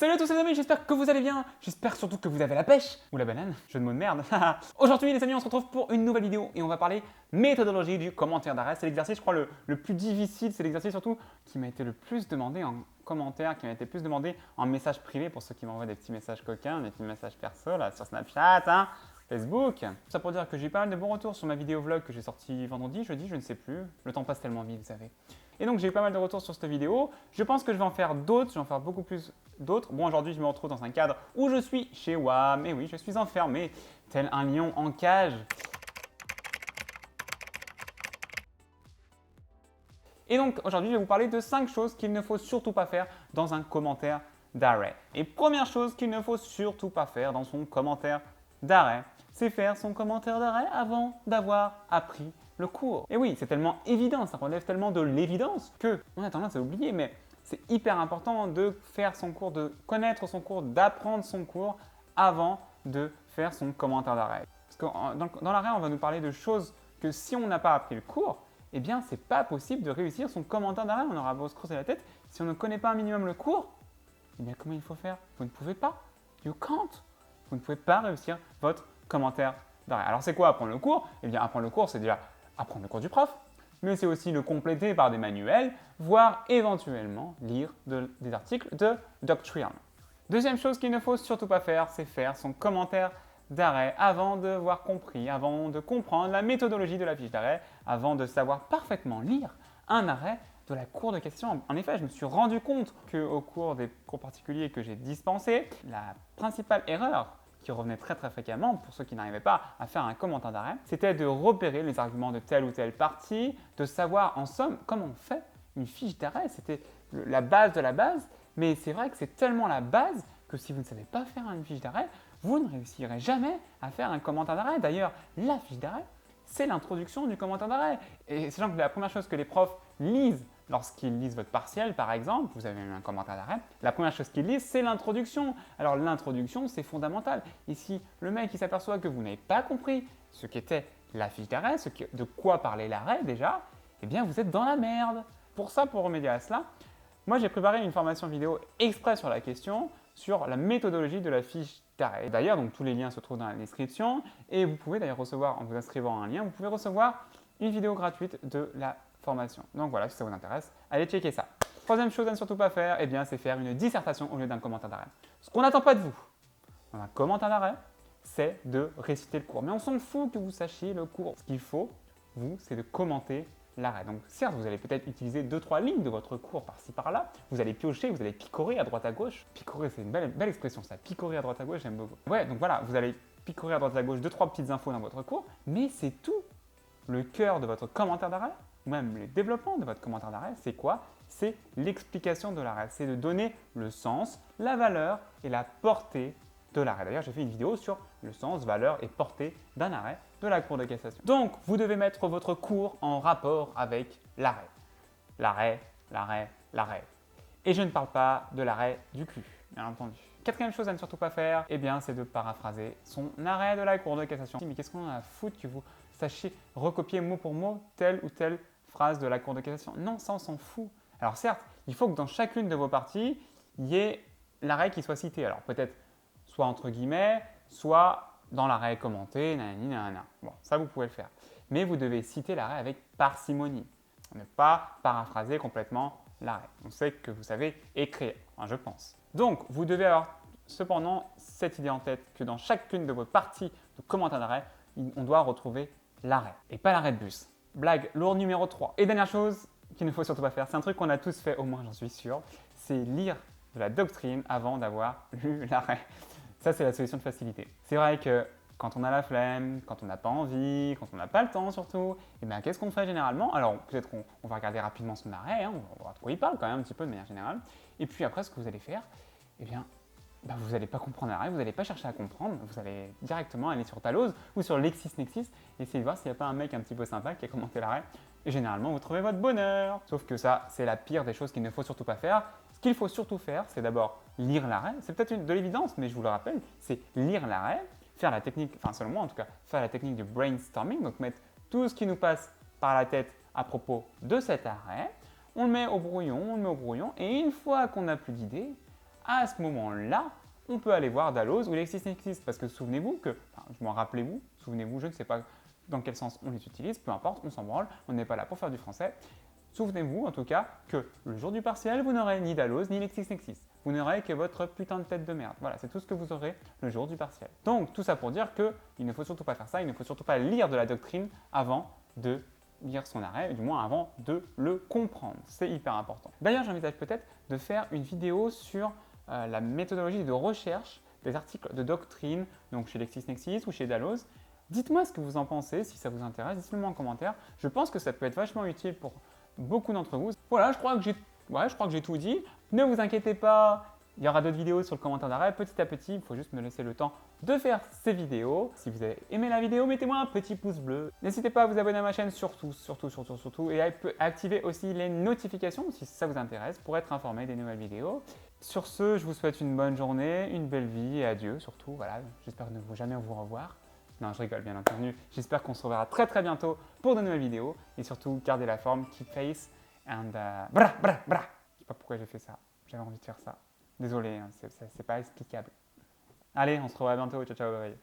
Salut à tous les amis, j'espère que vous allez bien, j'espère surtout que vous avez la pêche, ou la banane, jeu de mots de merde. Aujourd'hui les amis, on se retrouve pour une nouvelle vidéo et on va parler méthodologie du commentaire d'arrêt. C'est l'exercice, je crois, le plus difficile, c'est l'exercice surtout qui m'a été le plus demandé en commentaire, qui m'a été le plus demandé en message privé pour ceux qui m'envoient des petits messages coquins, des petits messages perso là sur Snapchat, Facebook. Tout ça pour dire que j'ai eu pas mal de bons retours sur ma vidéo vlog que j'ai sortie vendredi, jeudi, je ne sais plus. Le temps passe tellement vite, vous savez. Et donc j'ai eu pas mal de retours sur cette vidéo. Je pense que je vais en faire d'autres, je vais en faire beaucoup plus d'autres. Bon, aujourd'hui je me retrouve dans un cadre où je suis chez WAM. Et oui, je suis enfermé, tel un lion en cage. Et donc aujourd'hui je vais vous parler de 5 choses qu'il ne faut surtout pas faire dans un commentaire d'arrêt. Et première chose qu'il ne faut surtout pas faire dans son commentaire d'arrêt, c'est faire son commentaire d'arrêt avant d'avoir appris le cours. Et oui, c'est tellement évident, ça relève tellement de l'évidence qu'on a tendance à oublier, mais c'est hyper important de faire son cours, de connaître son cours, d'apprendre son cours avant de faire son commentaire d'arrêt. Parce que dans l'arrêt, on va nous parler de choses que si on n'a pas appris le cours, eh bien, c'est pas possible de réussir son commentaire d'arrêt. On aura beau se creuser la tête. Si on ne connaît pas un minimum le cours, eh bien, comment il faut faire? Vous ne pouvez pas. You can't. Vous ne pouvez pas réussir votre commentaire d'arrêt. Alors, c'est quoi apprendre le cours? Eh bien, apprendre le cours, c'est déjà apprendre le cours du prof, mais c'est aussi le compléter par des manuels, voire éventuellement lire des articles de Doctrine. Deuxième chose qu'il ne faut surtout pas faire, c'est faire son commentaire d'arrêt avant d'avoir compris, avant de comprendre la méthodologie de la fiche d'arrêt, avant de savoir parfaitement lire un arrêt de la cour de questions. En effet, je me suis rendu compte qu'au cours des cours particuliers que j'ai dispensés, la principale erreur qui revenait très fréquemment pour ceux qui n'arrivaient pas à faire un commentaire d'arrêt, c'était de repérer les arguments de telle ou telle partie, de savoir en somme comment on fait une fiche d'arrêt. C'était la base de la base, mais c'est vrai que c'est tellement la base que si vous ne savez pas faire une fiche d'arrêt, vous ne réussirez jamais à faire un commentaire d'arrêt. D'ailleurs, la fiche d'arrêt, c'est l'introduction du commentaire d'arrêt. Et sachant que la première chose que les profs lisent lorsqu'ils lisent votre partiel, par exemple, vous avez eu un commentaire d'arrêt, la première chose qu'ils lisent, c'est l'introduction. Alors l'introduction, c'est fondamental. Ici, le mec, il s'aperçoit que vous n'avez pas compris ce qu'était la fiche d'arrêt, de quoi parlait l'arrêt déjà, eh bien, vous êtes dans la merde. Pour ça, pour remédier à cela, moi, j'ai préparé une formation vidéo exprès sur la question, sur la méthodologie de la fiche d'arrêt. D'ailleurs, donc tous les liens se trouvent dans la description et vous pouvez d'ailleurs recevoir, en vous inscrivant à un lien, vous pouvez recevoir une vidéo gratuite de la formation. Donc voilà, si ça vous intéresse, allez checker ça. Troisième chose à ne surtout pas faire, eh bien, c'est faire une dissertation au lieu d'un commentaire d'arrêt. Ce qu'on n'attend pas de vous dans un commentaire d'arrêt, c'est de réciter le cours. Mais on s'en fout que vous sachiez le cours. Ce qu'il faut, vous, c'est de commenter l'arrêt. Donc certes, vous allez peut-être utiliser 2-3 lignes de votre cours par-ci par-là. Vous allez piocher, vous allez picorer à droite à gauche. Picorer, c'est une belle expression ça. Picorer à droite à gauche, j'aime beaucoup. Ouais, donc voilà, vous allez picorer à droite à gauche 2-3 petites infos dans votre cours, mais c'est tout. Le cœur de votre commentaire d'arrêt, ou même le développement de votre commentaire d'arrêt, c'est quoi? C'est l'explication de l'arrêt. C'est de donner le sens, la valeur et la portée de l'arrêt. D'ailleurs, j'ai fait une vidéo sur le sens, valeur et portée d'un arrêt de la Cour de cassation. Donc, vous devez mettre votre cours en rapport avec l'arrêt. L'arrêt, l'arrêt, l'arrêt. Et je ne parle pas de l'arrêt du cul, bien entendu. Quatrième chose à ne surtout pas faire, eh bien, c'est de paraphraser son arrêt de la Cour de cassation. Mais qu'est-ce qu'on a à foutre que vous sachiez recopier mot pour mot telle ou telle phrase de la Cour de cassation? Non, ça on s'en fout. Alors certes, il faut que dans chacune de vos parties, il y ait l'arrêt qui soit cité. Alors peut-être soit entre guillemets, soit dans l'arrêt commenté, nanani, nanana. Bon, ça vous pouvez le faire. Mais vous devez citer l'arrêt avec parcimonie. Ne pas paraphraser complètement l'arrêt. On sait que vous savez écrire, enfin, je pense. Donc, vous devez avoir cependant cette idée en tête que dans chacune de vos parties de commentaire d'arrêt, on doit retrouver l'arrêt et pas l'arrêt de bus. Blague lourde numéro 3. Et dernière chose qu'il ne faut surtout pas faire, c'est un truc qu'on a tous fait, au moins j'en suis sûr, c'est lire de la doctrine avant d'avoir lu l'arrêt. Ça, c'est la solution de facilité. C'est vrai que quand on a la flemme, quand on n'a pas envie, quand on n'a pas le temps surtout, et bien qu'est-ce qu'on fait généralement? Alors peut-être qu'on va regarder rapidement son arrêt, on va voir de quoi il parle quand même un petit peu de manière générale. Et puis après, ce que vous allez faire, eh bien, vous n'allez pas comprendre l'arrêt, vous n'allez pas chercher à comprendre, vous allez directement aller sur Talos ou sur LexisNexis et essayer de voir s'il n'y a pas un mec un petit peu sympa qui a commenté l'arrêt. Et généralement, vous trouvez votre bonheur. Sauf que ça, c'est la pire des choses qu'il ne faut surtout pas faire. Ce qu'il faut surtout faire, c'est d'abord lire l'arrêt. C'est peut-être de l'évidence, mais je vous le rappelle, c'est lire l'arrêt, faire la technique, enfin selon moi en tout cas, faire la technique du brainstorming, donc mettre tout ce qui nous passe par la tête à propos de cet arrêt, on le met au brouillon, et une fois qu'on n'a plus d'idées, à ce moment-là, on peut aller voir Dalloz ou LexisNexis parce que souvenez-vous que, je m'en rappelez-vous, souvenez-vous, je ne sais pas dans quel sens on les utilise, peu importe, on s'en branle, on n'est pas là pour faire du français. Souvenez-vous en tout cas que le jour du partiel, vous n'aurez ni Dalloz ni LexisNexis. Vous n'aurez que votre putain de tête de merde. Voilà, c'est tout ce que vous aurez le jour du partiel. Donc tout ça pour dire qu'il ne faut surtout pas faire ça, il ne faut surtout pas lire de la doctrine avant de lire son arrêt, du moins avant de le comprendre. C'est hyper important. D'ailleurs, j'envisage peut-être de faire une vidéo sur la méthodologie de recherche des articles de doctrine, donc chez LexisNexis ou chez Dalloz. Dites-moi ce que vous en pensez, si ça vous intéresse, dites-le moi en commentaire. Je pense que ça peut être vachement utile pour beaucoup d'entre vous. Voilà, je crois que j'ai tout dit. Ne vous inquiétez pas, il y aura d'autres vidéos sur le commentaire d'arrêt. Petit à petit, il faut juste me laisser le temps de faire ces vidéos. Si vous avez aimé la vidéo, mettez-moi un petit pouce bleu. N'hésitez pas à vous abonner à ma chaîne, surtout, et à activer aussi les notifications si ça vous intéresse pour être informé des nouvelles vidéos. Sur ce, je vous souhaite une bonne journée, une belle vie et adieu surtout. Voilà, j'espère ne jamais vous revoir. Non, je rigole bien entendu. J'espère qu'on se reverra très très bientôt pour de nouvelles vidéos. Et surtout, gardez la forme, keep face, and bra. Je sais pas pourquoi j'ai fait ça. J'avais envie de faire ça. Désolé, hein, c'est pas explicable. Allez, on se revoit bientôt. Ciao, ciao, bye.